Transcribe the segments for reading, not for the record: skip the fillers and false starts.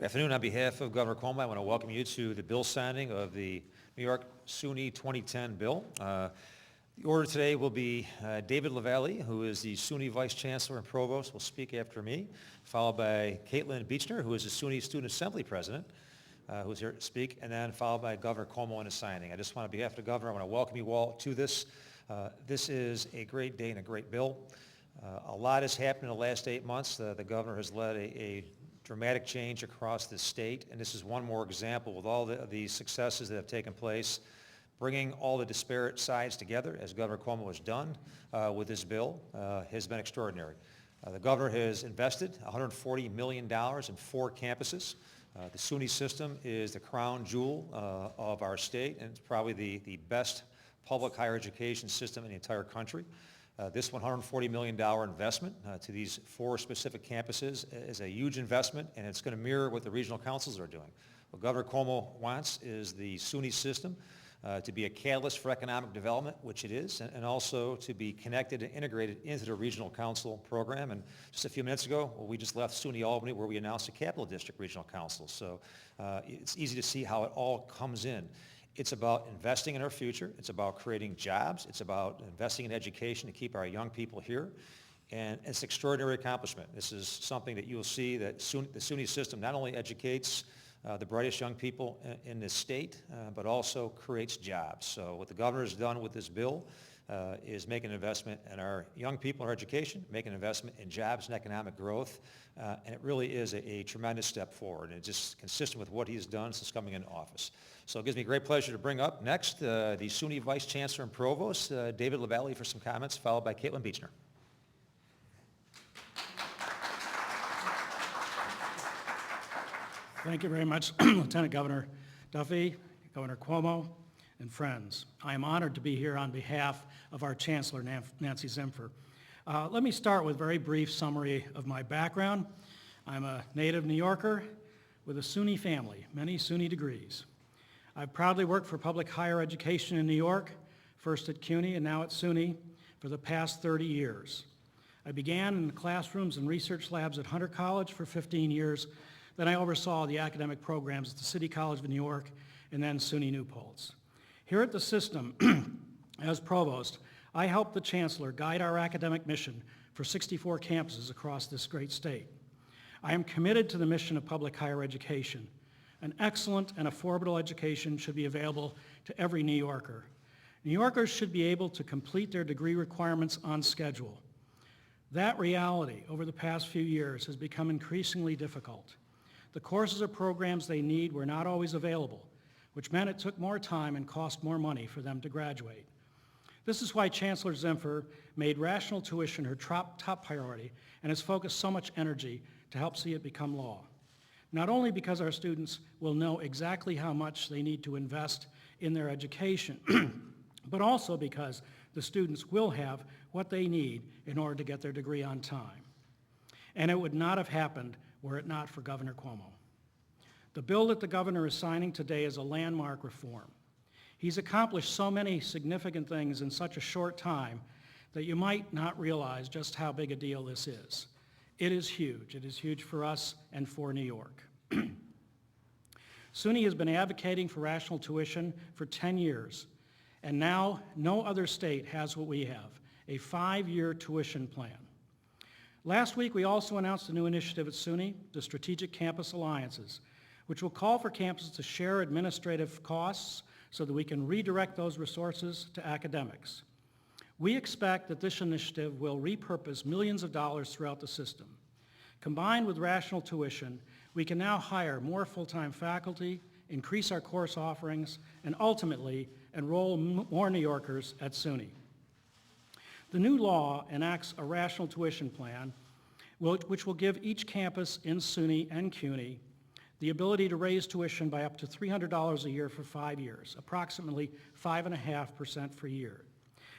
Afternoon. On behalf of Governor Cuomo, I want to welcome you to the bill signing of the New York SUNY 2010 bill. The order today will be David LaValle, who is the SUNY Vice Chancellor and Provost, will speak after me, followed by Caitlin Beechner, who is the SUNY Student Assembly President, who's here to speak, and then followed by Governor Cuomo in his signing. I just want, on behalf of the Governor, I want to welcome you all to this. This is a great day and a great bill. A lot has happened in the last 8 months. The Governor has led a dramatic change across the state, and this is one more example with all the successes that have taken place, bringing all the disparate sides together, as Governor Cuomo has done with this bill, has been extraordinary. The Governor has invested $140 million in 4 campuses. The SUNY system is the crown jewel of our state, and it's probably the best public higher education system in the entire country. This $140 million investment to these 4 specific campuses is a huge investment, and it's going to mirror what the regional councils are doing. What Governor Cuomo wants is the SUNY system to be a catalyst for economic development, which it is, and also to be connected and integrated into the regional council program. And just a few minutes ago, we just left SUNY Albany, where we announced a Capital District Regional Council. So it's easy to see how it all comes in. It's about investing in our future. It's about creating jobs. It's about investing in education to keep our young people here. And it's an extraordinary accomplishment. This is something that you will see that the SUNY system not only educates the brightest young people in this state, but also creates jobs. So what the Governor has done with this bill is make an investment in our young people in our education, make an investment in jobs and economic growth, and it really is a tremendous step forward, and it's just consistent with what he's done since coming into office. So it gives me great pleasure to bring up next the SUNY Vice Chancellor and Provost, David LaValle, for some comments, followed by Caitlin Beechner. Thank you very much, Lieutenant Governor Duffy, Governor Cuomo, and friends. I am honored to be here on behalf of our Chancellor, Nancy Zimpher. Let me start with a very brief summary of my background. I'm a native New Yorker with a SUNY family, many SUNY degrees. I've proudly worked for public higher education in New York, first at CUNY and now at SUNY, for the past 30 years. I began in the classrooms and research labs at Hunter College for 15 years. Then I oversaw the academic programs at the City College of New York and then SUNY New Paltz. Here at the system, as provost, I helped the chancellor guide our academic mission for 64 campuses across this great state. I am committed to the mission of public higher education. An excellent and affordable education should be available to every New Yorker. New Yorkers should be able to complete their degree requirements on schedule. That reality over the past few years has become increasingly difficult. The courses or programs they need were not always available, which meant it took more time and cost more money for them to graduate. This is why Chancellor Zimpher made rational tuition her top priority and has focused so much energy to help see it become law. Not only because our students will know exactly how much they need to invest in their education, but also because the students will have what they need in order to get their degree on time. And it would not have happened were it not for Governor Cuomo. The bill that the Governor is signing today is a landmark reform. He's accomplished so many significant things in such a short time that you might not realize just how big a deal this is. It is huge. It is huge for us and for New York. SUNY has been advocating for rational tuition for 10 years, and now no other state has what we have, a 5-year tuition plan. Last week, we also announced a new initiative at SUNY, the Strategic Campus Alliances, which will call for campuses to share administrative costs so that we can redirect those resources to academics. We expect that this initiative will repurpose millions of dollars throughout the system. Combined with rational tuition, we can now hire more full-time faculty, increase our course offerings, and ultimately enroll more New Yorkers at SUNY. The new law enacts a rational tuition plan, which will give each campus in SUNY and CUNY the ability to raise tuition by up to $300 a year for 5 years, approximately 5.5% per year.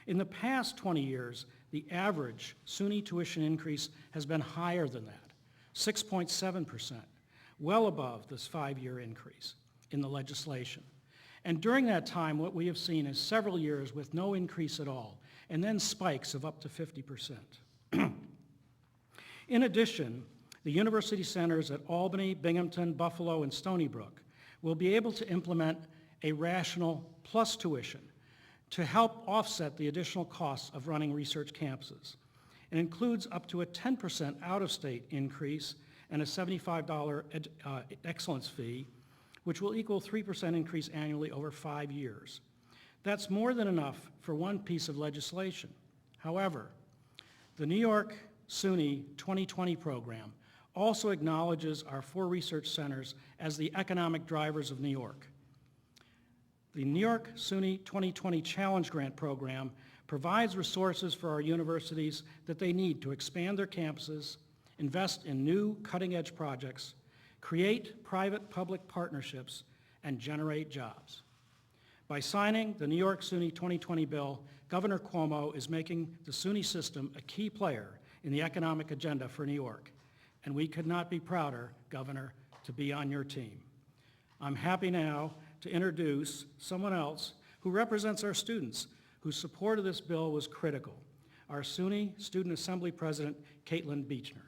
In the past 20 years, the average SUNY tuition increase has been higher than that, 6.7%, well above this 5-year increase in the legislation. And during that time, what we have seen is several years with no increase at all, and then spikes of up to 50%. In addition, the university centers at Albany, Binghamton, Buffalo, and Stony Brook will be able to implement a rational plus tuition to help offset the additional costs of running research campuses. It includes up to a 10% out-of-state increase and a $75 excellence fee, which will equal 3% increase annually over 5 years. That's more than enough for one piece of legislation. However, the New York SUNY 2020 program also acknowledges our 4 research centers as the economic drivers of New York. The New York SUNY 2020 Challenge Grant Program provides resources for our universities that they need to expand their campuses, invest in new cutting-edge projects, create private-public partnerships, and generate jobs. By signing the New York SUNY 2020 bill, Governor Cuomo is making the SUNY system a key player in the economic agenda for New York, and we could not be prouder, Governor, to be on your team. I'm happy now to introduce someone else who represents our students, whose support of this bill was critical, our SUNY Student Assembly President, Caitlin Beechner.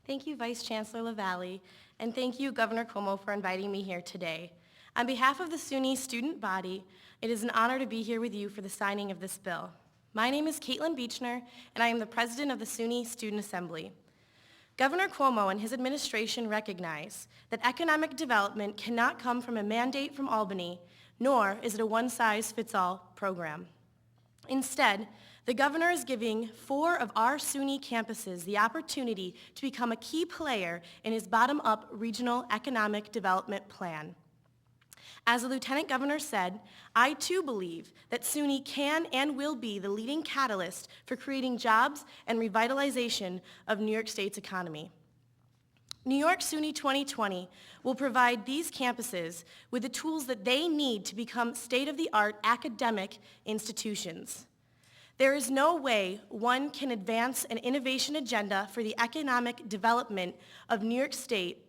Thank you, Vice Chancellor LaValle, and thank you, Governor Cuomo, for inviting me here today. On behalf of the SUNY student body, it is an honor to be here with you for the signing of this bill. My name is Caitlin Beechner, and I am the president of the SUNY Student Assembly. Governor Cuomo and his administration recognize that economic development cannot come from a mandate from Albany, nor is it a one-size-fits-all program. Instead, the governor is giving 4 of our SUNY campuses the opportunity to become a key player in his bottom-up regional economic development plan. As the Lieutenant Governor said, I too believe that SUNY can and will be the leading catalyst for creating jobs and revitalization of New York State's economy. New York SUNY 2020 will provide these campuses with the tools that they need to become state-of-the-art academic institutions. There is no way one can advance an innovation agenda for the economic development of New York State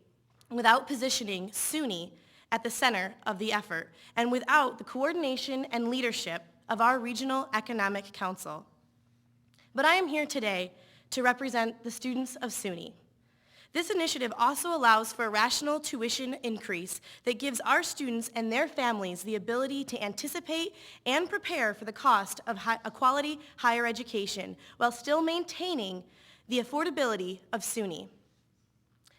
without positioning SUNY at the center of the effort and without the coordination and leadership of our Regional Economic Council. But I am here today to represent the students of SUNY. This initiative also allows for a rational tuition increase that gives our students and their families the ability to anticipate and prepare for the cost of a quality higher education while still maintaining the affordability of SUNY.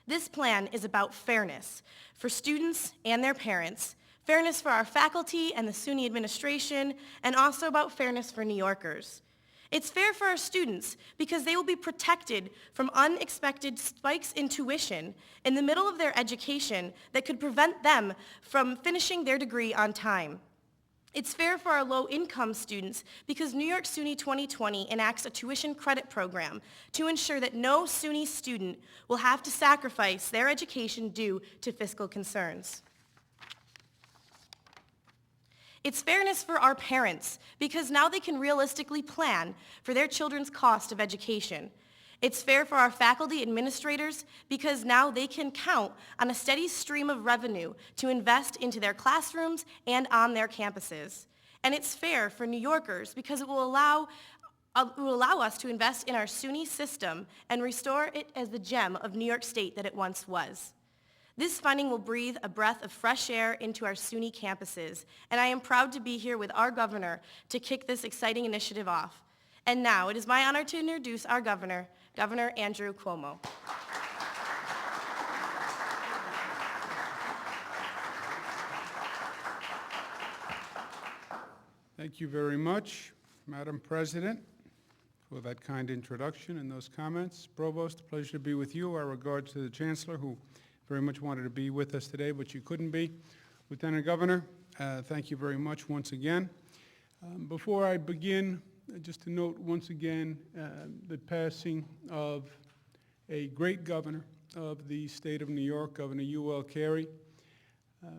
This plan is about fairness for students and their parents, fairness for our faculty and the SUNY administration, and also about fairness for New Yorkers. It's fair for our students because they will be protected from unexpected spikes in tuition in the middle of their education that could prevent them from finishing their degree on time. It's fair for our low-income students because New York SUNY 2020 enacts a tuition credit program to ensure that no SUNY student will have to sacrifice their education due to fiscal concerns. It's fairness for our parents because now they can realistically plan for their children's cost of education. It's fair for our faculty administrators because now they can count on a steady stream of revenue to invest into their classrooms and on their campuses. And it's fair for New Yorkers because it will allow us to invest in our SUNY system and restore it as the gem of New York State that it once was. This funding will breathe a breath of fresh air into our SUNY campuses, and I am proud to be here with our governor to kick this exciting initiative off. And now, it is my honor to introduce our governor, Governor Andrew Cuomo. Thank you very much, Madam President, for that kind introduction and those comments. Provost, a pleasure to be with you. Our regards to the Chancellor, who very much wanted to be with us today, but you couldn't be. Lieutenant Governor, thank you very much once again. Before I begin, just to note once again the passing of a great governor of the state of New York, Governor U.L. Carey.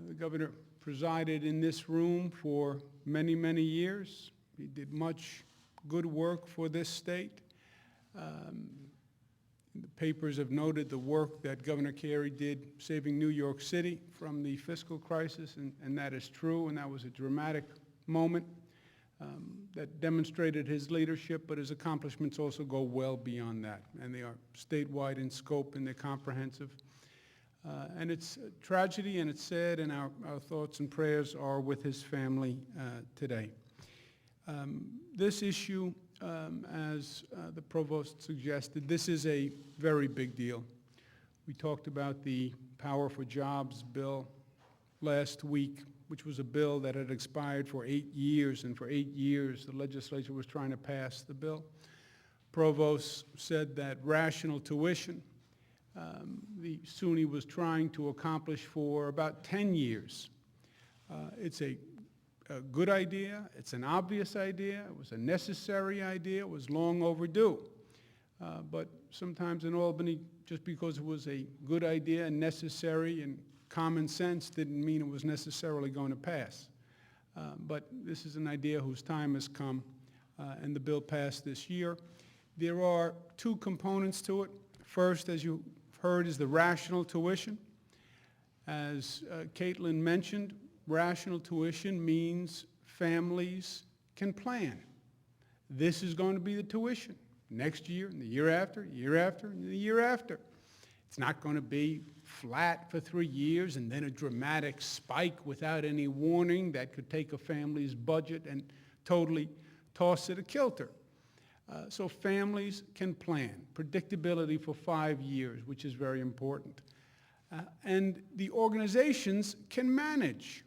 The governor presided in this room for many, many years. He did much good work for this state. The papers have noted the work that Governor Carey did saving New York City from the fiscal crisis, and that is true, and that was a dramatic moment. that demonstrated his leadership, but his accomplishments also go well beyond that, and they are statewide in scope and they're comprehensive. And it's a tragedy and it's sad, and our thoughts and prayers are with his family today. This issue, as the provost suggested, this is a very big deal. We talked about the Power for Jobs bill last week, which was a bill that had expired for 8 years, and for 8 years the legislature was trying to pass the bill. Provost said that rational tuition, the SUNY was trying to accomplish for about 10 years. It's a good idea, it's an obvious idea, it was a necessary idea, it was long overdue. But sometimes in Albany, just because it was a good idea and necessary and common sense didn't mean it was necessarily going to pass. But this is an idea whose time has come, and the bill passed this year. There are two components to it. First, as you heard, is the rational tuition. As Caitlin mentioned, rational tuition means families can plan. This is going to be the tuition next year, and the year after, and the year after. It's not going to be flat for 3 years and then a dramatic spike without any warning that could take a family's budget and totally toss it a kilter. So families can plan. Predictability for 5 years, which is very important. And the organizations can manage.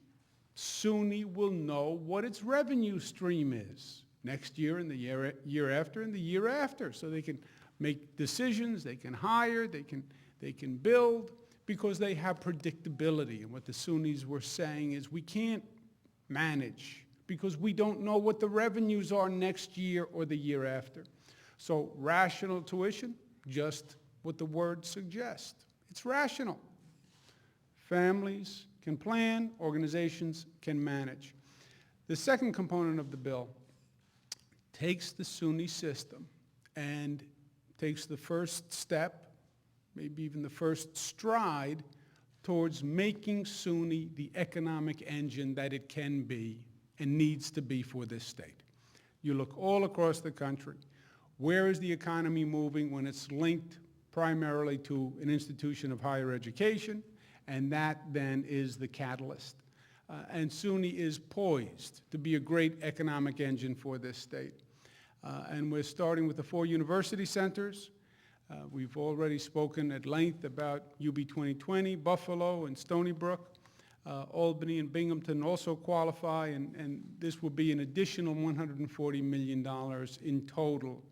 SUNY will know what its revenue stream is next year and the year after and the year after. So they can make decisions, they can hire, they can build, because they have predictability. And what the SUNYs were saying is we can't manage because we don't know what the revenues are next year or the year after. So rational tuition, just what the word suggests. It's rational. Families can plan, organizations can manage. The second component of the bill takes the SUNY system and takes the first step, maybe even the first stride, towards making SUNY the economic engine that it can be and needs to be for this state. You look all across the country. Where is the economy moving when it's linked primarily to an institution of higher education? And that then is the catalyst. And SUNY is poised to be a great economic engine for this state. And we're starting with the 4 university centers. We've already spoken at length about UB 2020, Buffalo, and Stony Brook. Albany and Binghamton also qualify, and this will be an additional $140 million in total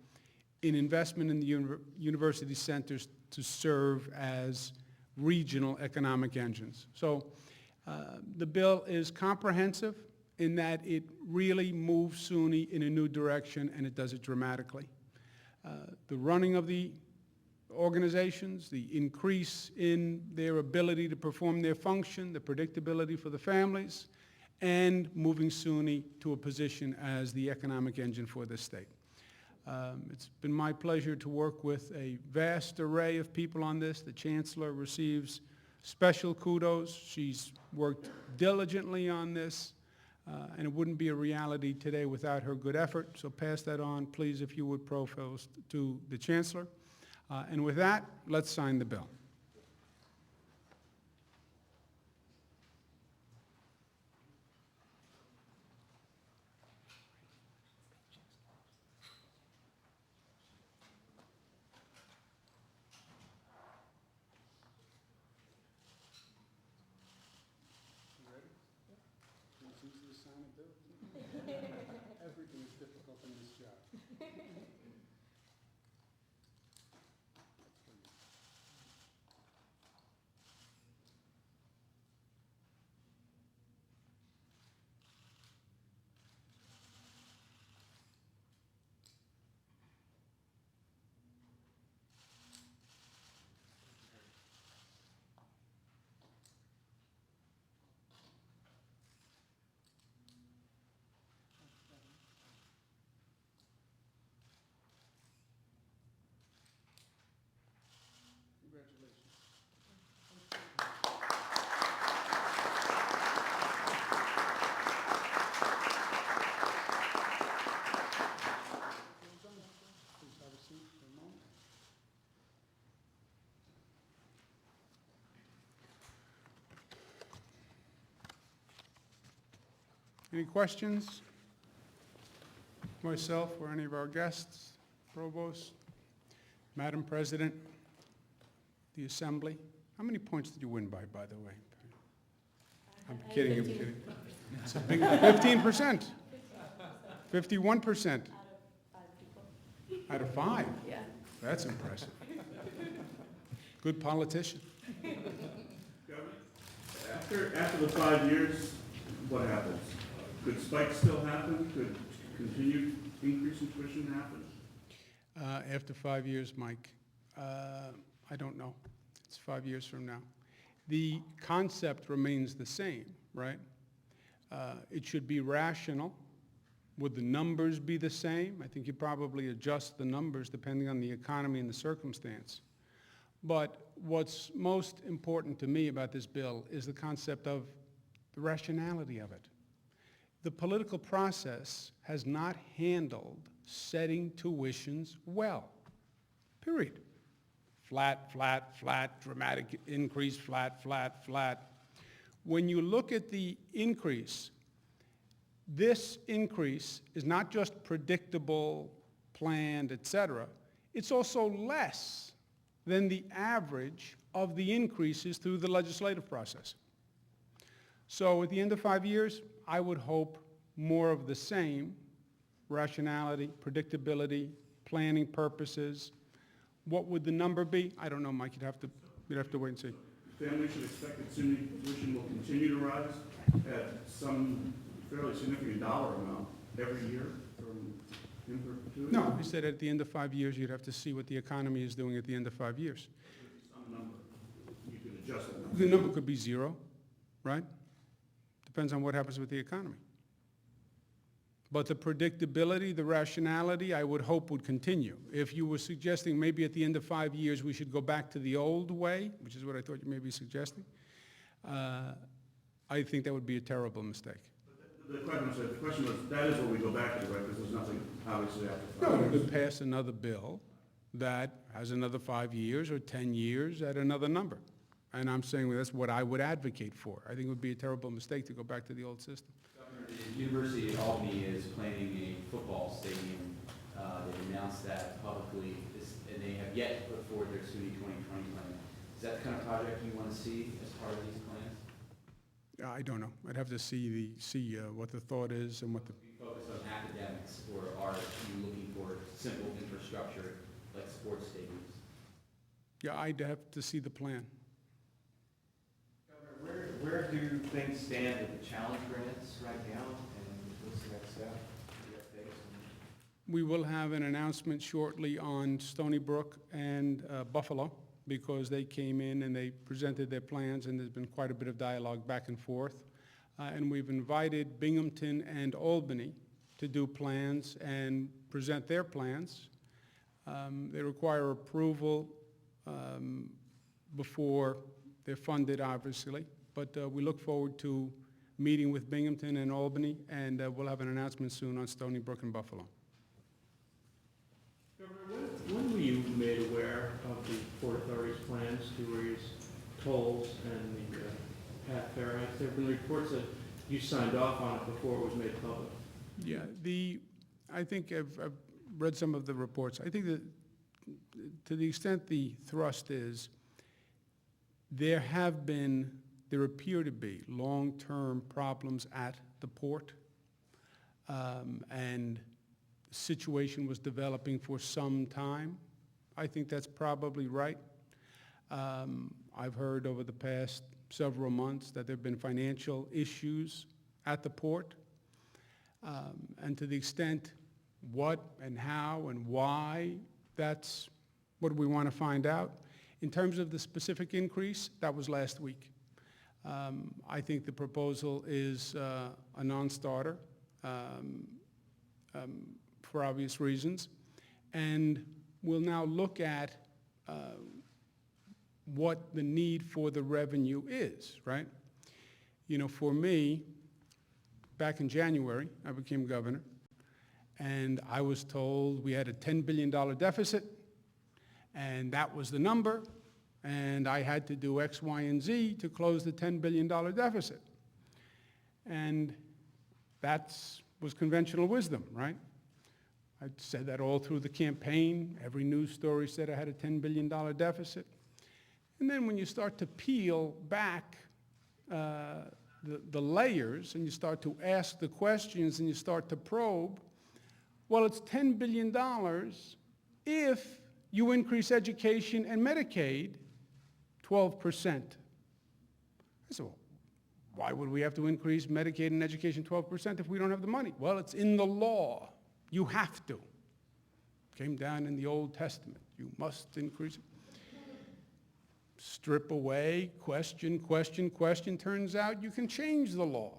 in investment in the university centers to serve as regional economic engines. So the bill is comprehensive in that it really moves SUNY in a new direction, and it does it dramatically. The running of the organizations, the increase in their ability to perform their function, the predictability for the families, and moving SUNY to a position as the economic engine for this state. It's been my pleasure to work with a vast array of people on this. The Chancellor receives special kudos. She's worked diligently on this, and it wouldn't be a reality today without her good effort. So pass that on, please, if you would, Provost, to the Chancellor. And with that, let's sign the bill. Everything is difficult in this job. Any questions? Myself or any of our guests, Provost, Madam President, the Assembly? How many points did you win by the way? I'm kidding, I'm kidding. It's a big, 15%. 51%. Out of 5? Yeah. That's impressive. Good politician. After the 5 years, what happens? Could spikes still happen? Could continued increase in tuition happen? After 5 years, Mike, I don't know. It's 5 years from now. The concept remains the same, right? It should be rational. Would the numbers be the same? I think you probably adjust the numbers depending on the economy and the circumstance. But what's most important to me about this bill is the concept of the rationality of it. The political process has not handled setting tuitions well, period. Flat, flat, flat, dramatic increase, flat, flat, flat. When you look at the increase, this increase is not just predictable, planned, et cetera. It's also less than the average of the increases through the legislative process. So at the end of 5 years, I would hope more of the same: rationality, predictability, planning purposes. What would the number be? I don't know, Mike. You'd have to wait and see. Families should expect that SUNY tuition will continue to rise at some fairly significant dollar amount every year from in perpetuity? No, he said at the end of 5 years, you'd have to see what the economy is doing at the end of 5 years. Some number. You can adjust that number. The number could be 0, right? Depends on what happens with the economy. But the predictability, the rationality, I would hope would continue. If you were suggesting maybe at the end of 5 years we should go back to the old way, which is what I thought you may be suggesting, I think that would be a terrible mistake. The question was, that is what we go back to, right? Because there's nothing obviously after 5 No, years. we could pass another bill that has another 5 years or 10 years at another number. And I'm saying that's what I would advocate for. I think it would be a terrible mistake to go back to the old system. Governor, the University of Albany is planning a football stadium. They've announced that publicly, and they have yet to put forward their SUNY 2020 plan. Is that the kind of project you want to see as part of these plans? I don't know. I'd have to see what the thought is and what the... Do you focus on academics, or are you looking for simple infrastructure like sports stadiums? Yeah, I'd have to see the plan. Governor, where do things stand with the challenge grants right now, and what's the next step? We will have an announcement shortly on Stony Brook and Buffalo, because they came in and they presented their plans, and there's been quite a bit of dialogue back and forth. And we've invited Binghamton and Albany to do plans and present their plans. They require approval before they're funded, obviously, but we look forward to meeting with Binghamton and Albany, and we'll have an announcement soon on Stony Brook and Buffalo. Governor, when were you made aware of the Port Authority's plans to raise tolls and the path fare hikes? There have been reports that you signed off on it before it was made public. Yeah, I think I've read some of the reports. I think that to the extent the thrust is, there appear to be long-term problems at the port, and the situation was developing for some time. I think that's probably right. I've heard over the past several months that there have been financial issues at the port. And to the extent what and how and why, that's what we want to find out. In terms of the specific increase, that was last week. I think the proposal is a non-starter for obvious reasons. And we'll now look at what the need for the revenue is, right? You know, for me, back in January, I became governor, and I was told we had a $10 billion deficit, and that was the number, and I had to do X, Y, and Z to close the $10 billion deficit. And That was conventional wisdom, right? I said that all through the campaign. Every news story said I had a $10 billion deficit. And then when you start to peel back the layers and you start to ask the questions and you start to probe, well, it's $10 billion if you increase education and Medicaid 12%. I said, well, why would we have to increase Medicaid and education 12% if we don't have the money? Well, it's in the law. You have to. Came down in the Old Testament. You must increase it. Strip away, question, question, question. Turns out you can change the law.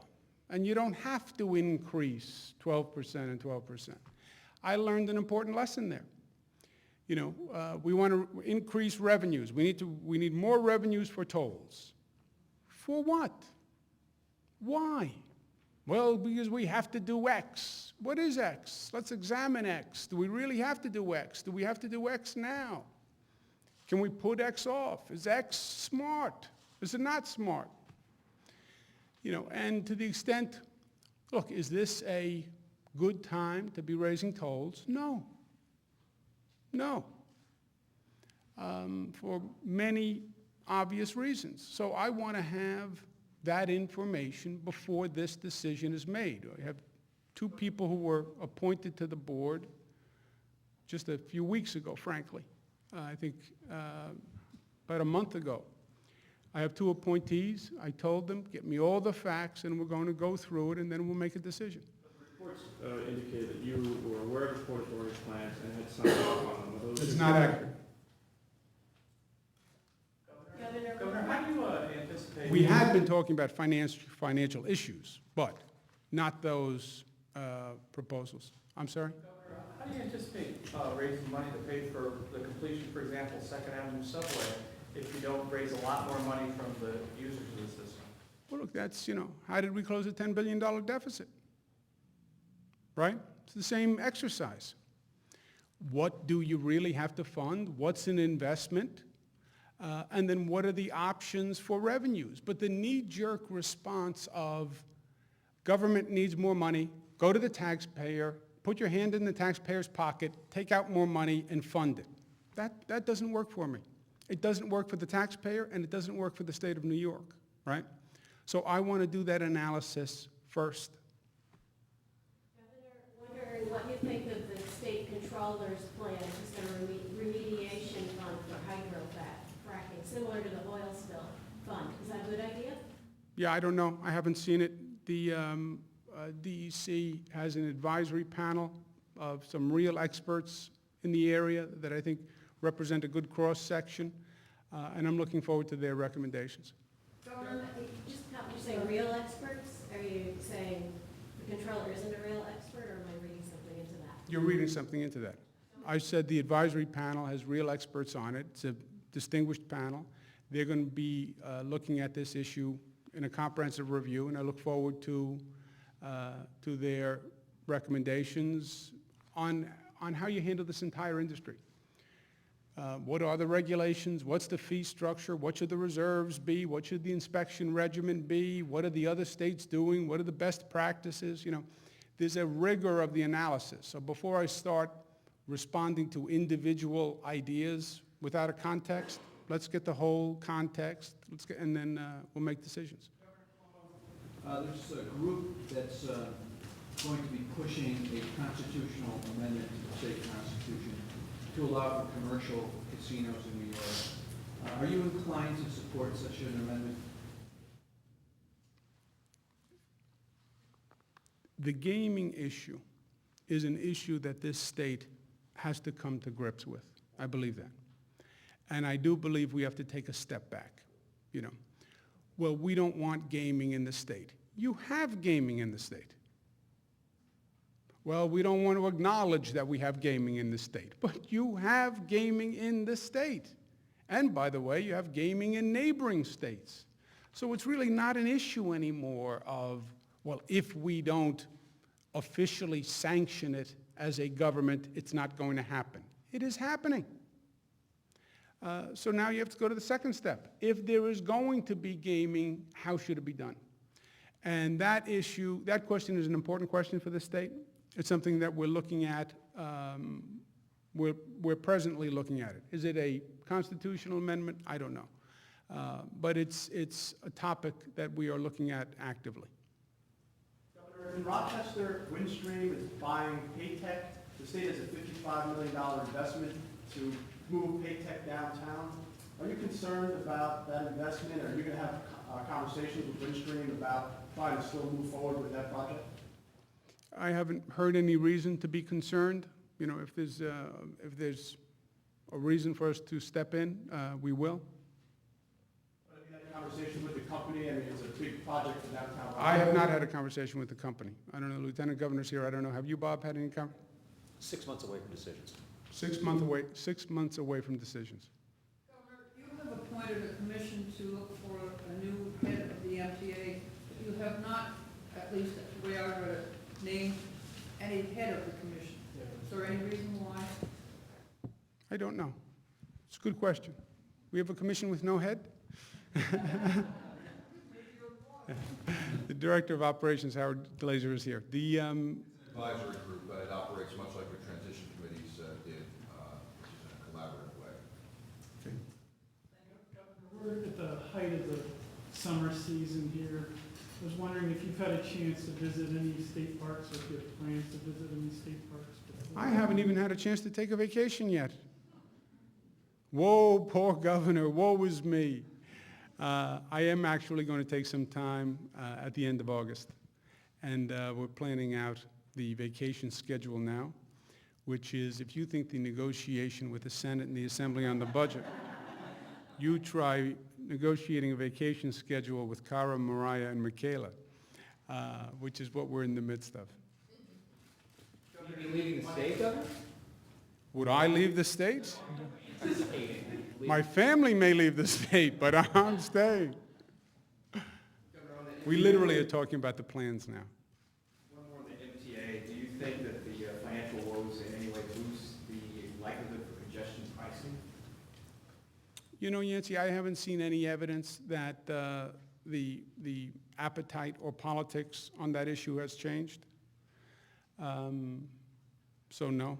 And you don't have to increase 12% and 12%. I learned an important lesson there. You know, we want to increase revenues. We need more revenues for tolls. For what? Why? Well, because we have to do X. What is X? Let's examine X. Do we really have to do X? Do we have to do X now? Can we put X off? Is X smart? Is it not smart? You know, and to the extent, look, is this a good time to be raising tolls? No. No. For many obvious reasons. So I want to have that information before this decision is made. I have two people who were appointed to the board just a few weeks ago, frankly. I think about a month ago. I have two appointees. I told them, get me all the facts, and we're going to go through it, and then we'll make a decision. The reports indicate that you were aware of the Port Authority's plans and had signed off on them. It's not accurate. Governor, how do you anticipate... We had been talking about financial issues, but not those proposals. I'm sorry? Governor, how do you anticipate raising money to pay for the completion, for example, 2nd Avenue subway, if you don't raise a lot more money from the users of the system? Well, look, that's, you know, how did we close a $10 billion deficit? Right? It's the same exercise. What do you really have to fund? What's an investment? And then what are the options for revenues? But the knee-jerk response of government needs more money, go to the taxpayer, put your hand in the taxpayer's pocket, take out more money and fund it. That doesn't work for me. It doesn't work for the taxpayer and it doesn't work for the state of New York, right? So I want to do that analysis first. Governor, wondering what you think of the state controller's plan, just a remediation fund for fracking, similar to the oil spill fund. Is that a good idea? Yeah, I don't know. I haven't seen it. The DEC has an advisory panel of some real experts in the area that I think represent a good cross-section, and I'm looking forward to their recommendations. Governor, you're saying real experts? Are you saying the controller isn't a real expert, or am I reading something into that? You're reading something into that. I said the advisory panel has real experts on it. It's a distinguished panel. They're going to be looking at this issue in a comprehensive review, and I look forward to their recommendations on how you handle this entire industry. What are the regulations? What's the fee structure? What should the reserves be? What should the inspection regimen be? What are the other states doing? What are the best practices? You know, there's a rigor of the analysis. So before I start responding to individual ideas without a context, let's get the whole context, and then we'll make decisions. There's a group that's going to be pushing a constitutional amendment to the state constitution to allow for commercial casinos in New York. Are you inclined to support such an amendment? The gaming issue is an issue that this state has to come to grips with. I believe that. And I do believe we have to take a step back, you know. Well, we don't want gaming in the state. You have gaming in the state. Well, we don't want to acknowledge that we have gaming in the state, but you have gaming in the state. And by the way, you have gaming in neighboring states. So it's really not an issue anymore of, well, if we don't officially sanction it as a government, it's not going to happen. It is happening. So now you have to go to the second step. If there is going to be gaming, how should it be done? And that issue, that question is an important question for the state. It's something that we're looking at, we're presently looking at it. Is it a constitutional amendment? I don't know. But it's a topic that we are looking at actively. Governor, in Rochester, Windstream is buying Paytech. The state has a $55 million investment to move Paytech downtown. Are you concerned about that investment? Are you going to have conversations with Windstream about trying to still move forward with that project? I haven't heard any reason to be concerned. You know, if there's a reason for us to step in, we will. Have you had a conversation with the company? I mean, it's a big project for downtown. I have not had a conversation with the company. I don't know, Lieutenant Governor's here, I don't know. Have you, Bob, had any 6 months away from decisions. 6 months away from decisions. Governor, you have appointed a commission to look for a new head of the MTA. You have not, at least the way I read it, named any head of the commission. Is there any reason why? I don't know. It's a good question. We have a commission with no head? The Director of Operations, Howard Glazer, is here. The Advisory group, but it operates much like what transition committees did, which is in a collaborative way. We're at the height of the summer season here. I was wondering if you've had a chance to visit any state parks, or if you have plans to visit any state parks before? I haven't even had a chance to take a vacation yet. Whoa, poor governor, woe is me. I am actually going to take some time at the end of August, and we're planning out the vacation schedule now, which is, if you think the negotiation with the Senate and the Assembly on the budget, you try negotiating a vacation schedule with Cara, Mariah, and Michaela, which is what we're in the midst of. Will you be leaving the state, Governor? Would I leave the state? Anticipating. My family may leave the state, but I'm staying. We literally are talking about the plans now. One more on the MTA. Do you think that the financial woes in any way boost the likelihood for congestion pricing? You know, Yancey, I haven't seen any evidence that the appetite or politics on that issue has changed. So no.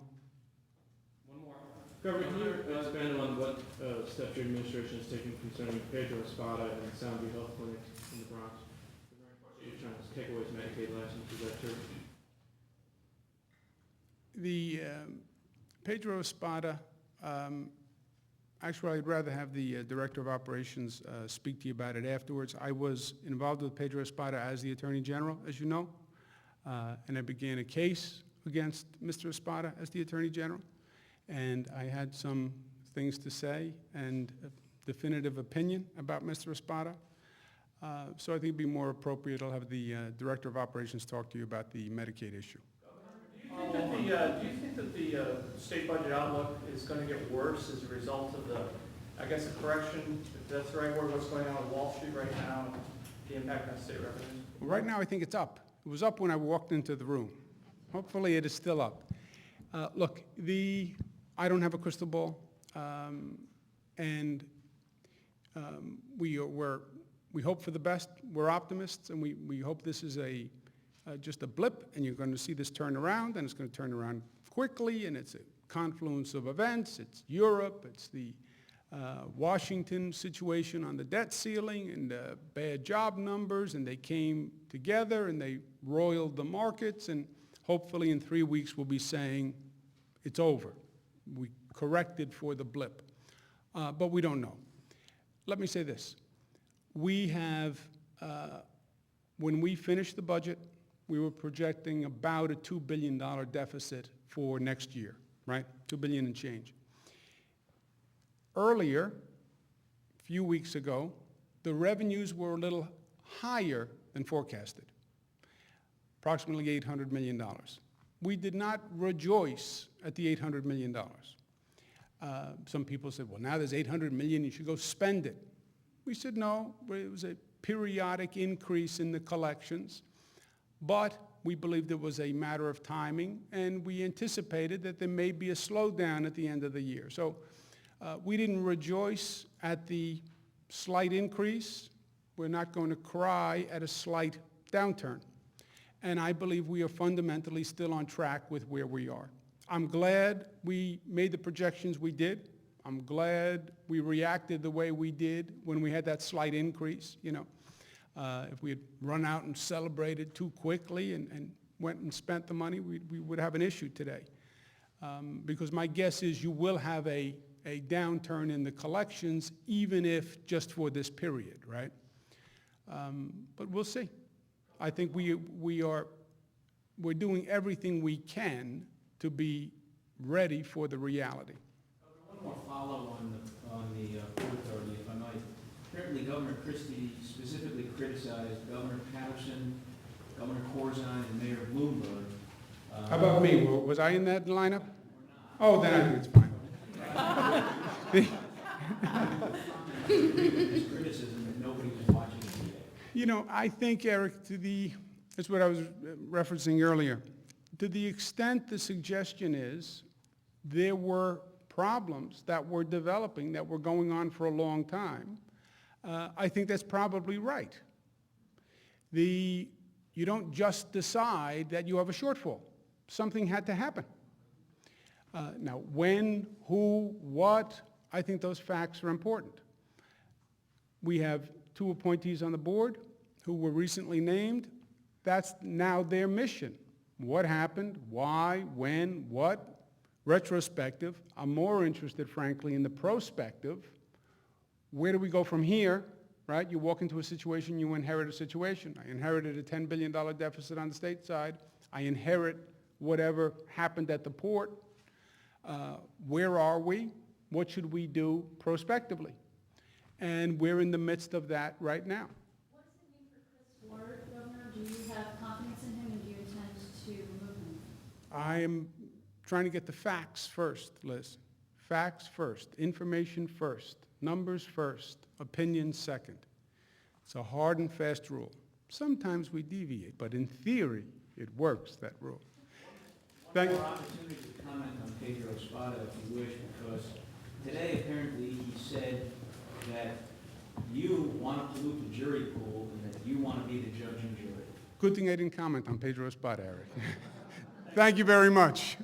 One more. Governor, can you expand on what steps your administration is taking concerning Pedro Espada and Soundview Health Clinic in the Bronx? You're trying to take away his Medicaid license, is that true? The Pedro Espada, actually, I'd rather have the Director of Operations speak to you about it afterwards. I was involved with Pedro Espada as the Attorney General, as you know, and I began a case against Mr. Espada as the Attorney General, and I had some things to say and a definitive opinion about Mr. Espada. So I think it'd be more appropriate, I'll have the Director of Operations talk to you about the Medicaid issue. Do you think that the state budget outlook is going to get worse as a result of the, I guess, a correction, if that's the right word, what's going on with Wall Street right now, and the impact on state revenues? Well, right now, I think it's up. It was up when I walked into the room. Hopefully, it is still up. Look, I don't have a crystal ball, and we hope for the best. We're optimists, and we hope this is just a blip, and you're going to see this turn around, and it's going to turn around quickly, and it's a confluence of events. It's Europe, it's the Washington situation on the debt ceiling, and bad job numbers, and they came together, and they roiled the markets, and hopefully in 3 weeks we'll be saying it's over. We corrected for the blip, but we don't know. Let me say this. We have, when we finished the budget, we were projecting about a $2 billion deficit for next year, right? $2 billion and change. Earlier, a few weeks ago, the revenues were a little higher than forecasted, approximately $800 million. We did not rejoice at the $800 million. Some people said, well, now there's $800 million, you should go spend it. We said, no, it was a periodic increase in the collections, but we believed it was a matter of timing, and we anticipated that there may be a slowdown at the end of the year. So we didn't rejoice at the slight increase. We're not going to cry at a slight downturn. And I believe we are fundamentally still on track with where we are. I'm glad we made the projections we did. I'm glad we reacted the way we did when we had that slight increase. You know, if we had run out and celebrated too quickly and went and spent the money, we would have an issue today. Because my guess is you will have a downturn in the collections, even if just for this period, right? But we'll see. I think we're doing everything we can to be ready for the reality. One more follow on the Port Authority, if I might. Apparently Governor Christie specifically criticized Governor Patterson, Governor Corzine, and Mayor Bloomberg. How about me? Was I in that lineup? Oh, then I think it's fine. His criticism that nobody was watching it today. You know, I think, Eric, that's what I was referencing earlier. To the extent the suggestion is there were problems that were developing that were going on for a long time, I think that's probably right. You don't just decide that you have a shortfall. Something had to happen. Now, when, who, what, I think those facts are important. We have 2 appointees on the board who were recently named. That's now their mission. What happened, why, when, what, retrospective. I'm more interested, frankly, in the prospective. Where do we go from here, right? You walk into a situation, you inherit a situation. I inherited a $10 billion deficit on the state side. I inherit whatever happened at the port. Where are we? What should we do prospectively? And we're in the midst of that right now. What does it mean for Chris Ward, Governor? Do you have confidence in him, and do you intend to remove him? I am trying to get the facts first, Liz. Facts first, information first, numbers first, opinions second. It's a hard and fast rule. Sometimes we deviate, but in theory, it works, that rule. One more opportunity to comment on Pedro Espada, if you wish, because today apparently he said that you want to pollute the jury pool and that you want to be the judge and jury. Good thing I didn't comment on Pedro Espada, Eric. Thank you very much.